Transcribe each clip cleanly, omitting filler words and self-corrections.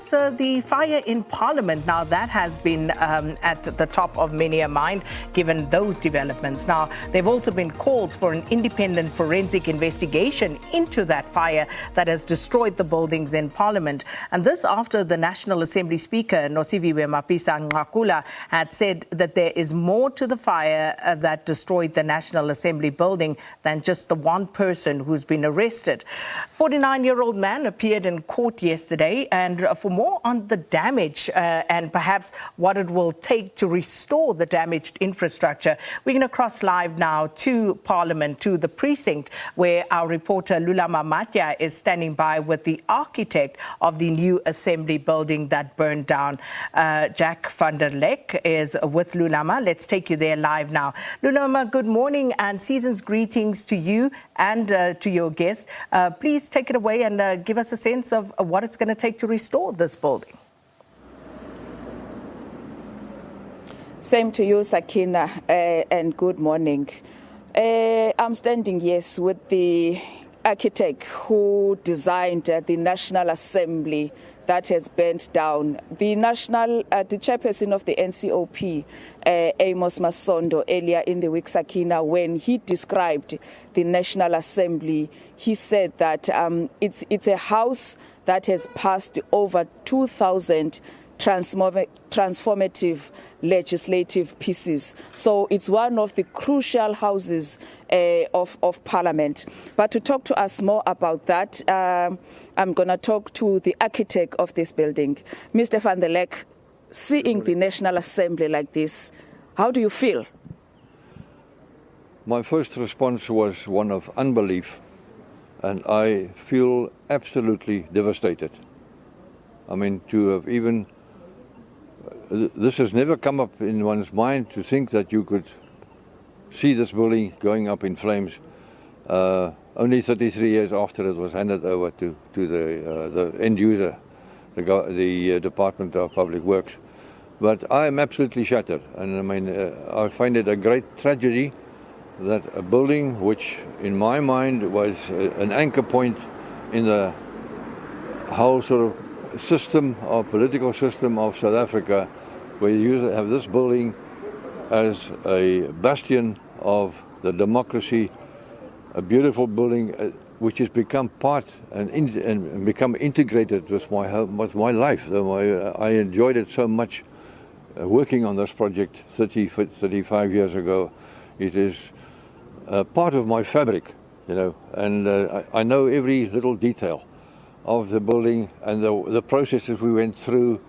course, the fire in Parliament. Now, that has been at the top of many a mind, given those developments. Now, there have also been calls for an independent forensic investigation into that fire that has destroyed the buildings in Parliament. And this after the National Assembly Speaker, Nosiviwe Mapisa-Nqakula, had said that there is more to the fire that destroyed the National Assembly building than just the one person who's been arrested. 49-year-old man appeared in court yesterday, and for more on the damage and perhaps what it will take to restore the damaged infrastructure, we're going to cross live now to Parliament, to the precinct, where our reporter Lulama Matya is standing by with the architect of the new Assembly building that burned down. Jack van der Lecq is with Lulama. Let's take you there live now. Lulama, good morning and season's greetings to you and to your guest. Please take it away and give us a sense of what it's going to take to restore this building. Same to you, Sakina, and good morning. I'm standing, yes, with the architect who designed the National Assembly that has burnt down. The chairperson of the NCOP, Amos Masondo, earlier in the week, Sakina, when he described the National Assembly, he said that it's a house that has passed over 2,000 transformative legislative pieces. So it's one of the crucial houses of Parliament. But to talk to us more about that, I'm going to talk to the architect of this building, Mr. van der Lecq. Seeing the National Assembly like this, how do you feel? My first response was one of unbelief, and I feel absolutely devastated. I mean, to have even... This has never come up in one's mind to think that you could see this building going up in flames only 33 years after it was handed over to the end user, the Department of Public Works. But I am absolutely shattered, and I mean, I find it a great tragedy that a building which in my mind was an anchor point in the whole sort of system, of political system of South Africa, where you have this building as a bastion of the democracy, a beautiful building which has become part and become integrated with my life. I enjoyed it so much working on this project 35 years ago. It is part of my fabric, you know, and I know every little detail of the building and the processes we went through,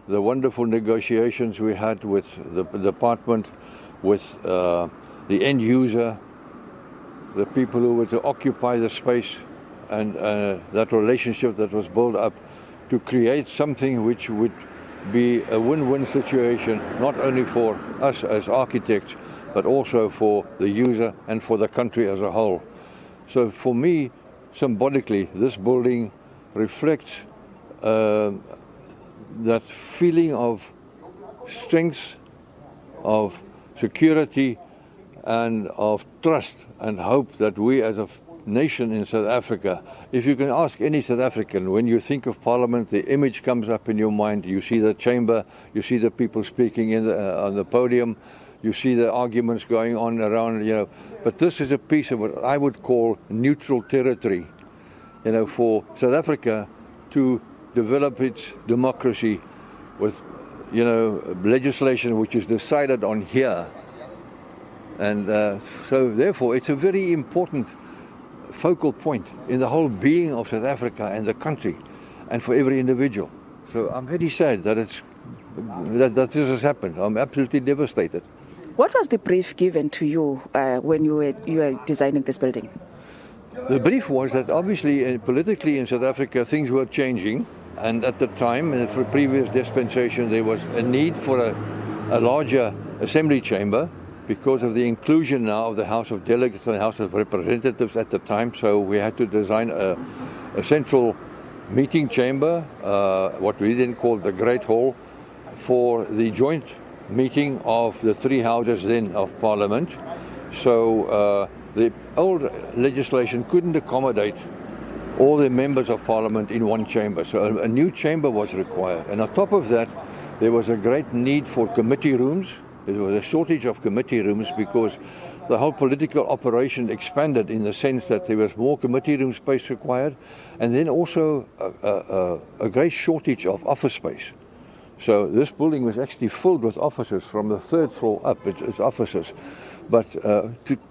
the wonderful negotiations we had with the department, with the end user, the people who were to occupy the space, and that relationship that was built up to create something which would be a win-win situation, not only for us as architects, but also for the user and for the country as a whole. So for me, symbolically, this building reflects that feeling of strength, of security, and of trust and hope that we as a nation in South Africa, if you can ask any South African, when you think of Parliament, the image comes up in your mind. You see the chamber, you see the people speaking on the podium, you see the arguments going on around, you know. But this is a piece of what I would call neutral territory, you know, for South Africa to develop its democracy with, you know, legislation which is decided on here. And so therefore it's a very important focal point in the whole being of South Africa and the country and for every individual. So I'm very sad that that this has happened. I'm absolutely devastated. What was the brief given to you when you were designing this building? The brief was that obviously politically in South Africa things were changing, and at the time, for previous dispensation, there was a need for a larger assembly chamber because of the inclusion now of the House of Delegates and the House of Representatives at the time. So we had to design a central meeting chamber, what we then called the Great Hall, for the joint meeting of the three houses then of Parliament. So the old legislation couldn't accommodate all the members of parliament in one chamber. So a new chamber was required. And on top of that, there was a great need for committee rooms. There was a shortage of committee rooms because the whole political operation expanded in the sense that there was more committee room space required, and then also a great shortage of office space. So this building was actually filled with offices from the third floor up. It's offices. But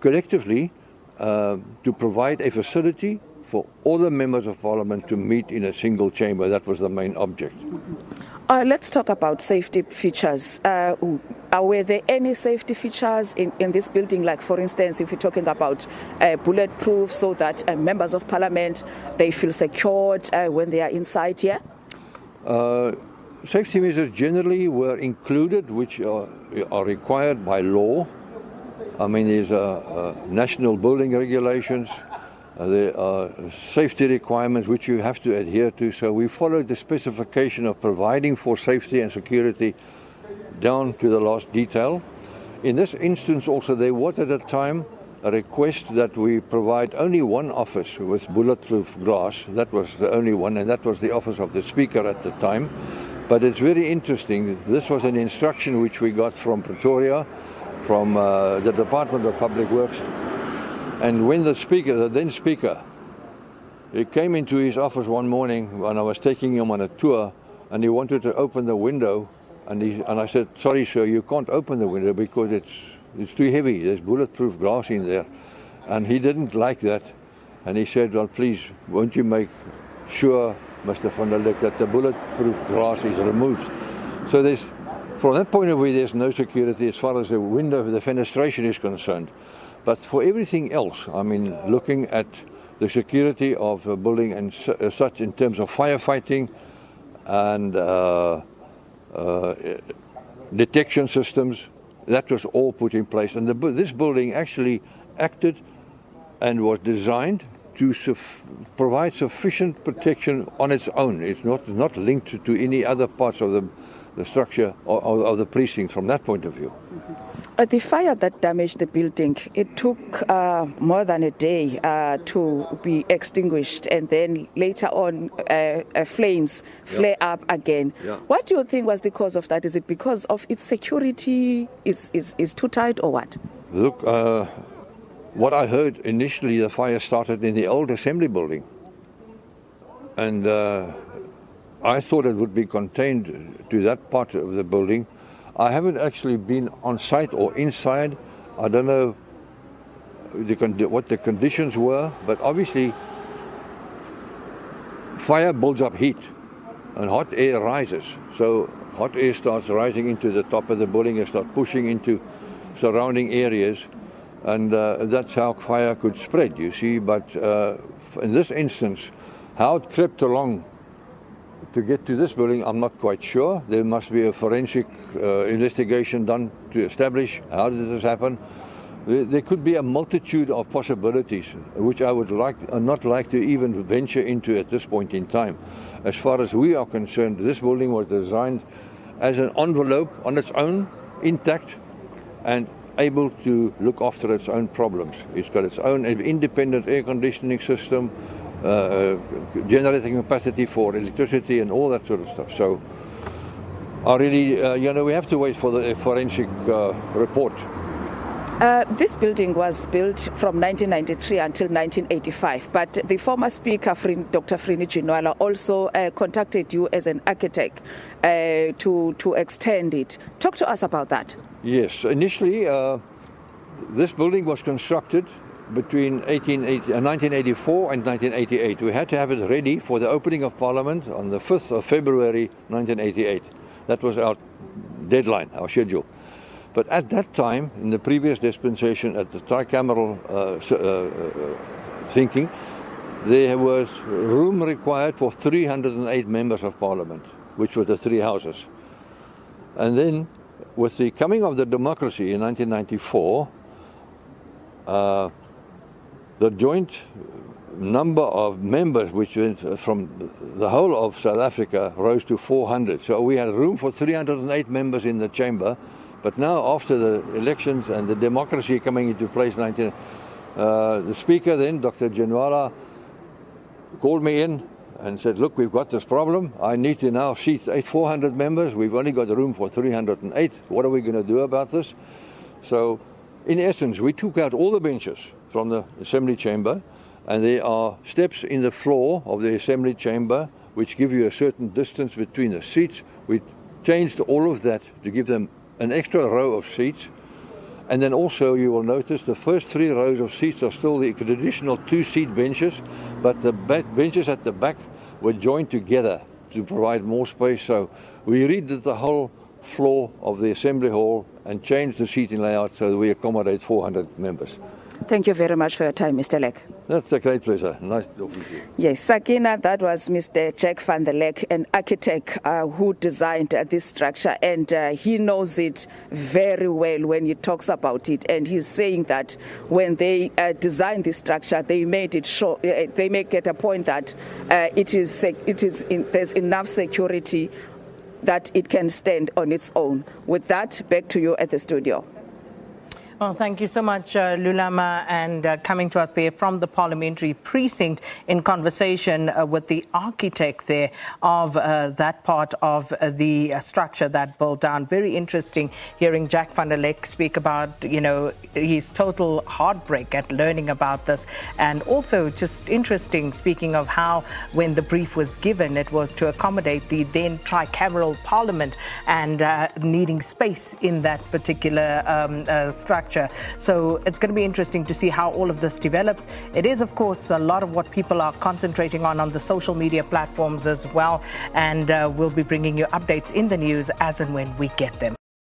collectively, to provide a facility for all the members of parliament to meet in a single chamber, that was the main object. Let's talk about safety features. Were there any safety features in this building? Like, for instance, if we're talking about bulletproof, so that members of parliament, they feel secured when they are inside here? Safety measures generally were included, which are required by law. I mean, there's national building regulations. There are safety requirements which you have to adhere to. So we followed the specification of providing for safety and security down to the last detail. In this instance also, there was at the time a request that we provide only one office with bulletproof glass. That was the only one, and that was the office of the Speaker at the time. But it's very interesting. This was an instruction which we got from Pretoria, from the Department of Public Works. And when the then Speaker, he came into his office one morning when I was taking him on a tour, and he wanted to open the window, and I said, "Sorry, sir, you can't open the window because it's too heavy. There's bulletproof glass in there." And he didn't like that, and he said, "Well, please, won't you make sure, Mr. van der Lecq, that the bulletproof glass is removed?" So from that point of view, there's no security as far as the window, the fenestration is concerned. But for everything else, I mean, looking at the security of a building and such in terms of firefighting and detection systems, that was all put in place. And this building actually acted and was designed to provide sufficient protection on its own. It's not linked to any other parts of the structure of the precinct from that point of view. The fire that damaged the building, it took more than a day to be extinguished, and then later on flames flare up again. Yeah. What do you think was the cause of that? Is it because of its security is too tight, or what? Look, what I heard initially, the fire started in the old assembly building. And I thought it would be contained to that part of the building. I haven't actually been on site or inside. I don't know what the conditions were, but obviously fire builds up heat and hot air rises. So hot air starts rising into the top of the building and starts pushing into surrounding areas, and that's how fire could spread, you see. But in this instance, how it crept along to get to this building, I'm not quite sure. There must be a forensic investigation done to establish how did this happen. There could be a multitude of possibilities, which I would not like to even venture into at this point in time. As far as we are concerned, this building was designed as an envelope on its own, intact, and able to look after its own problems. It's got its own independent air conditioning system, generating capacity for electricity and all that sort of stuff. So I really, we have to wait for the forensic report. This building was built from 1993 until 1985, but the former Speaker, Dr. Frini Ginwala, also contacted you as an architect to extend it. Talk to us about that. Yes, initially this building was constructed between 1984 and 1988. We had to have it ready for the opening of Parliament on the 5th of February 1988. That was our deadline, our schedule. But at that time, in the previous dispensation, at the tricameral thinking, there was room required for 308 members of Parliament, which were the three houses. And then, with the coming of the democracy in 1994, the joint number of members, which went from the whole of South Africa, rose to 400. So we had room for 308 members in the chamber. But now, after the elections and the democracy coming into place, the Speaker then, Dr. Ginwala, called me in and said, look, we've got this problem. I need to now seat 400 members. We've only got room for 308. What are we going to do about this? So, in essence, we took out all the benches from the assembly chamber, and there are steps in the floor of the assembly chamber which give you a certain distance between the seats. We changed all of that to give them an extra row of seats. And then also you will notice the first 3 rows of seats are still the traditional 2-seat benches, but the benches at the back were joined together to provide more space. So we redid the whole floor of the assembly hall and changed the seating layout so that we accommodate 400 members. Thank you very much for your time, Mr. Lecq. That's a great pleasure. Nice talking to you. Yes, Sakina, that was Mr. Jack van der Lecq, an architect who designed this structure, and he knows it very well when he talks about it. And he's saying that when they designed this structure, they made it sure, they make it a point that there's enough security that it can stand on its own. With that, back to you at the studio. Well, thank you so much, Lulama, and coming to us there from the parliamentary precinct in conversation with the architect there of that part of the structure that built down. Very interesting hearing Jack van der Lecq speak about, his total heartbreak at learning about this, and also just interesting speaking of how when the brief was given, it was to accommodate the then tricameral parliament and needing space in that particular structure. So it's going to be interesting to see how all of this develops. It is, of course, a lot of what people are concentrating on the social media platforms as well. And we'll be bringing you updates in the news as and when we get them.